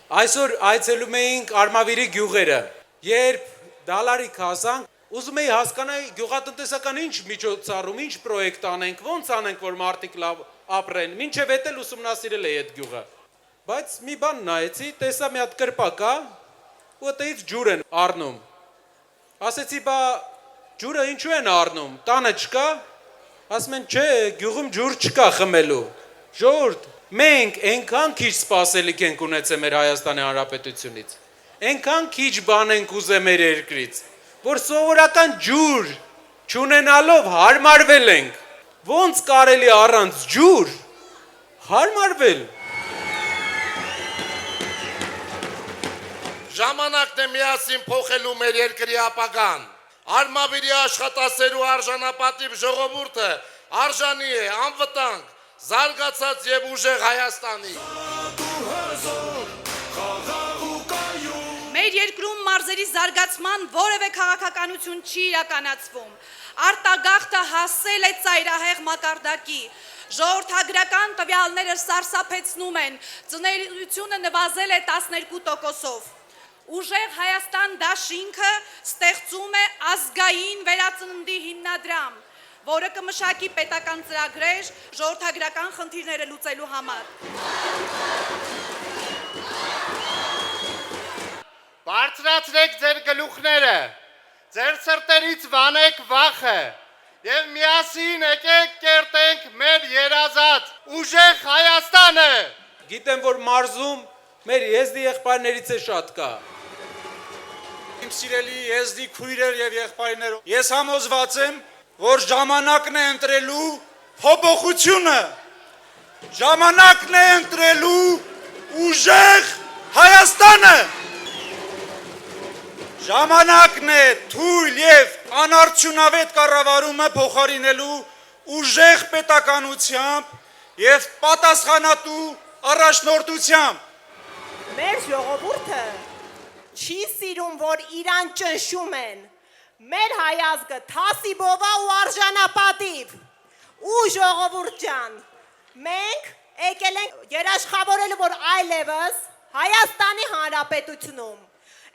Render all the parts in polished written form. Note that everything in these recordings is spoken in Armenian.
Այսօր այցելում էինք Արմավիրի գյուղերը, երբ դալարիկ հասանք, ուզում էի հասկանալ գյուղատնտեսական ինչ միջոցառում, ինչ պրոյեկտ անենք, ոնց անենք, որ մարդիկ լավ ապրեն, մինչև էդ էլ ուսումնասիրել էի այդ գյուղը։ Բայց մի բան նայեցի, տեսա մի հատ կրպա կա, ու այդտեղից ջուր են առնում։ Ասեցի, բա ջուրը ինչու են առնում, տանը չկա։ Ասում են, չէ, գյուղում ջուր չկա խմելու։ Ժողովուրդ, մենք այնքան քիչ սպասելիք ենք ունեցել մեր Հայաստանի Հանրապետությունից, այնքան քիչ բան ենք ուզել մեր երկրից, որ սովորական ջուր չունենալով հարմարվել ենք։ Ոնց կարելի առանց ջուր հարմարվել։ Ժամանակն է միասին փոխելու մեր երկրի ապագան։ Արմավիրի աշխատասերու արժանապատիվ ժողովուրդը արժանի է անվտանգ, զարգացած եւ ուժեղ Հայաստանի։ Մեր երկրում մարզերի զարգացման որևէ քաղաքականություն չի իրականացվում։ Արտագաղթը հասել է ծայրահեղ մակարդակի։ Ժողովրդագրական տվյալները սարսափեցնում են, ծնելիությունը նվազել է 12%-ով։ Ուժեղ Հայաստան դաշինքը ստեղծում է ազգային վերածննդի հիմնադրամ, որը կմշակի պետական ծրագրեր ժողովրդագրական խնդիրները լուծելու համար։ Բարձրացրեք ձեր գլուխները, ձեր սրտերից վանեք վախը եւ միասին եկեք կերտենք մեր երազած ուժեղ Հայաստանը։ Գիտեմ, որ մարզում մեր եզդի եղբայրներից է շատ կա։ Իմ սիրելի եզդի քույրեր եւ եղբայրներ, ես համոզված եմ, որ ժամանակն է ընտրելու փոփոխությունը, ժամանակն է ընտրելու ուժեղ Հայաստանը, ժամանակն է թույլ եւ անարդյունավետ կառավարումը փոխարինելու ուժեղ պետականությամբ եւ պատասխանատու առաջնորդությամբ։ Մեր ժողովուրդը չի սիրում, որ իրան ճնշում են։ Մեր հայազգը թասիբով է ու արժանապատիվ։ Ու ժողովուրդ ջան, մենք եկել ենք երաշխավորելու, որ այլևս Հայաստանի Հանրապետությունում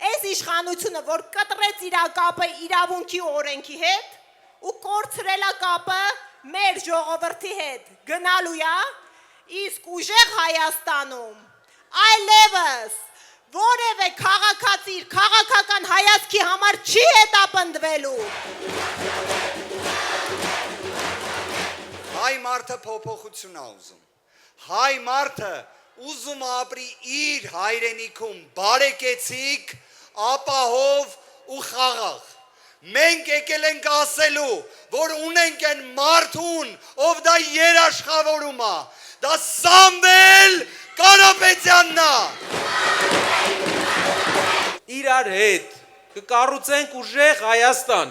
այս իշխանությունը, որ կտրեց իր կապը իրավունքի օրենքի հետ ու կորցրել է կապը մեր ժողովրդի հետ, գնալու է, իսկ ուժեղ Հայաստանում այլևս որևէ քաղաքացի քաղաքական հայացքի համար չի հետապնդվելու։ Հայ մարդը փոփոխություն է ուզում։ Հայ մարդը ուզում ապրի իր հայրենիքում բարեկեցիկ, ապահով ու խաղաղ։ Մենք եկել ենք ասելու, որ ունենք են մարդուն, ով դա երաշխավորում է, դա Սամվել Կարապետյանն է։ Իրար հետ կկառուցենք ուժեղ Հայաստան։